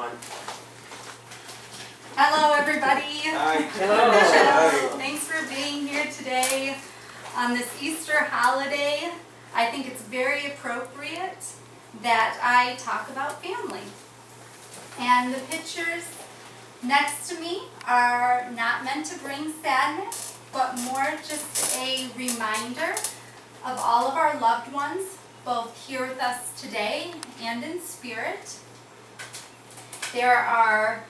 on. Hello, everybody. Hi. Hello. Hi. Thanks for being here today on this Easter holiday. I think it's very appropriate that I talk about family. And the pictures next to me are not meant to bring sadness, but more just a reminder of all of our loved ones, both here with us today and in spirit. There are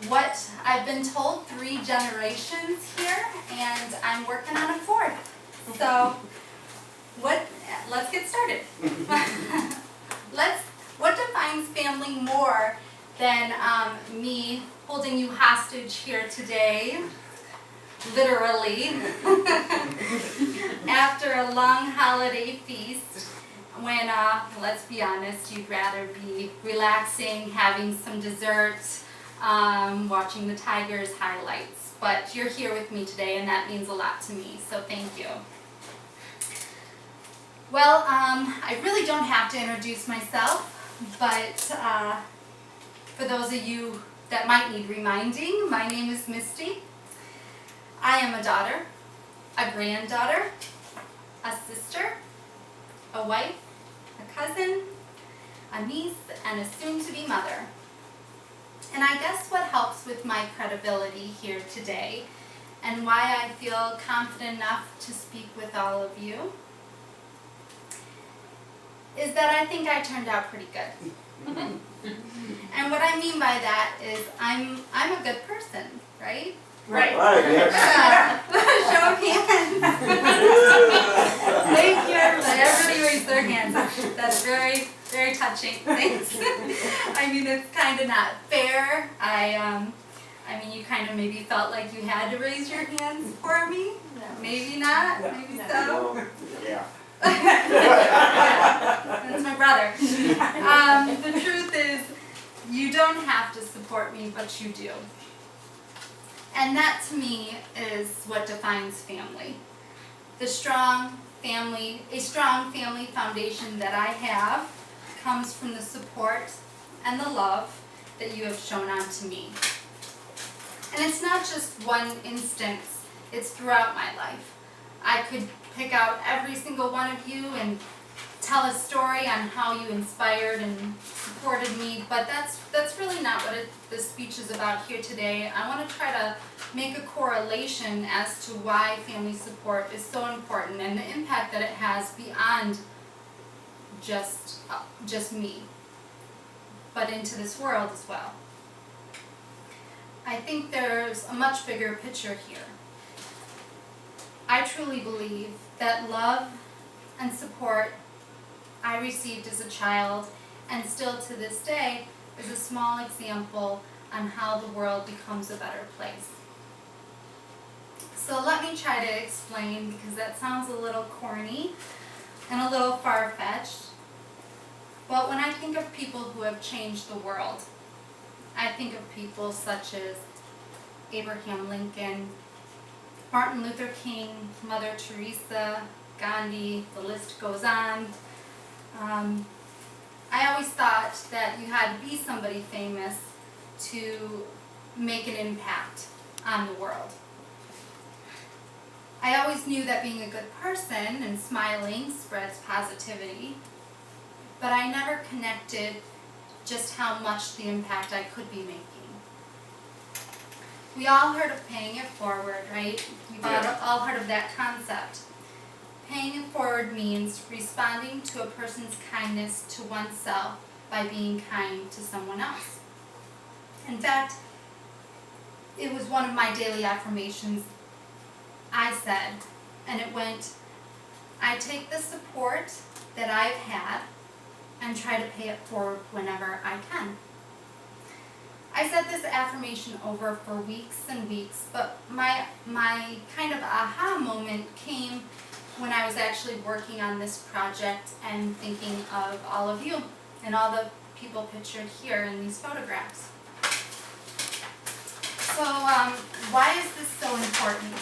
what I've been told, 3 generations here, and I'm working on a 4th. So, let's get started. What defines family more than me holding you hostage here today, literally, after a long holiday feast, when, let's be honest, you'd rather be relaxing, having some dessert, watching the Tigers highlights. But you're here with me today, and that means a lot to me, so thank you. Well, I really don't have to introduce myself, but for those of you that might need reminding, my name is Misty. I am a daughter, a granddaughter, a sister, a wife, a cousin, a niece, and a soon-to-be mother. And I guess what helps with my credibility here today, and why I feel confident enough to speak with all of you, is that I think I turned out pretty good. And what I mean by that is I'm a good person, right? Right. Right, yes. Show of hands. Thank you, everybody. Everybody raised their hands. That's very, very touching. Thanks. I mean, it's kind of not fair. I mean, you kind of maybe felt like you had to raise your hands for me. Maybe not. Maybe so. Well, yeah. That's my brother. The truth is, you don't have to support me, but you do. And that to me is what defines family. A strong family foundation that I have comes from the support and the love that you have shown on to me. And it's not just one instance, it's throughout my life. I could pick out every single one of you and tell a story on how you inspired and supported me, but that's really not what this speech is about here today. I want to try to make a correlation as to why family support is so important and the impact that it has beyond just me, but into this world as well. I think there's a much bigger picture here. I truly believe that love and support I received as a child, and still to this day, is a small example on how the world becomes a better place. So let me try to explain, because that sounds a little corny and a little far-fetched. But when I think of people who have changed the world, I think of people such as Abraham Lincoln, Martin Luther King, Mother Teresa, Gandhi, the list goes on. I always thought that you had to be somebody famous to make an impact on the world. I always knew that being a good person and smiling spreads positivity, but I never connected just how much the impact I could be making. We all heard of paying it forward, right? We've all heard of that concept. Paying it forward means responding to a person's kindness to oneself by being kind to someone else. In fact, it was one of my daily affirmations I said, and it went, I take the support that I've had and try to pay it forward whenever I can. I said this affirmation over for weeks and weeks, but my kind of aha moment came when I was actually working on this project and thinking of all of you and all the people pictured here in these photographs. So why is this so important?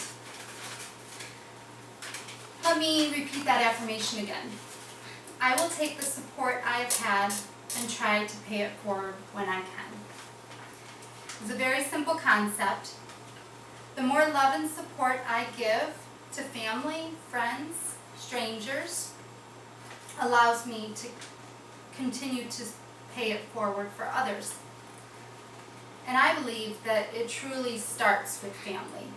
Let me repeat that affirmation again. I will take the support I have had and try to pay it forward when I can. It's a very simple concept. The more love and support I give to family, friends, strangers, allows me to continue to pay it forward for others. And I believe that it truly starts with family.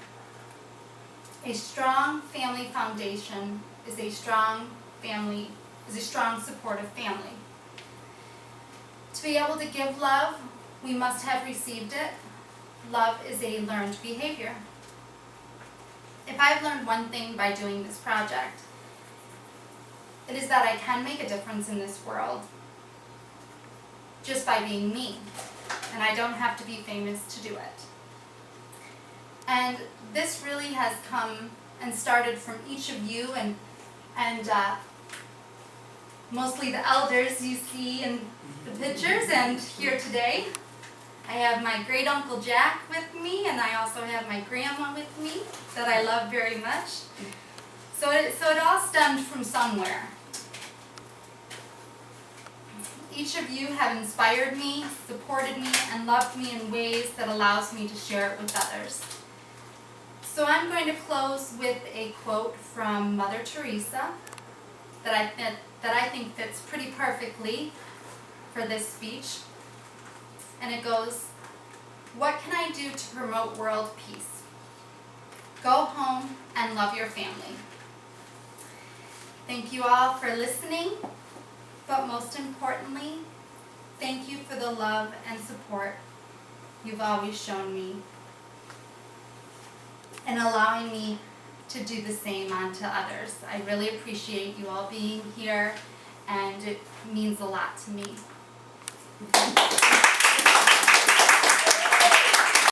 A strong family foundation is a strong supportive family. To be able to give love, we must have received it. Love is a learned behavior. If I've learned one thing by doing this project, it is that I can make a difference in this world just by being me, and I don't have to be famous to do it. And this really has come and started from each of you and mostly the elders you see in the pictures and here today. I have my great Uncle Jack with me, and I also have my grandma with me that I love very much. So it all stemmed from somewhere. Each of you have inspired me, supported me, and loved me in ways that allows me to share it with others. So I'm going to close with a quote from Mother Teresa that I think fits pretty perfectly for this speech. And it goes, "What can I do to promote world peace? Go home and love your family." Thank you all for listening, but most importantly, thank you for the love and support you've always shown me and allowing me to do the same onto others. I really appreciate you all being here, and it means a lot to me.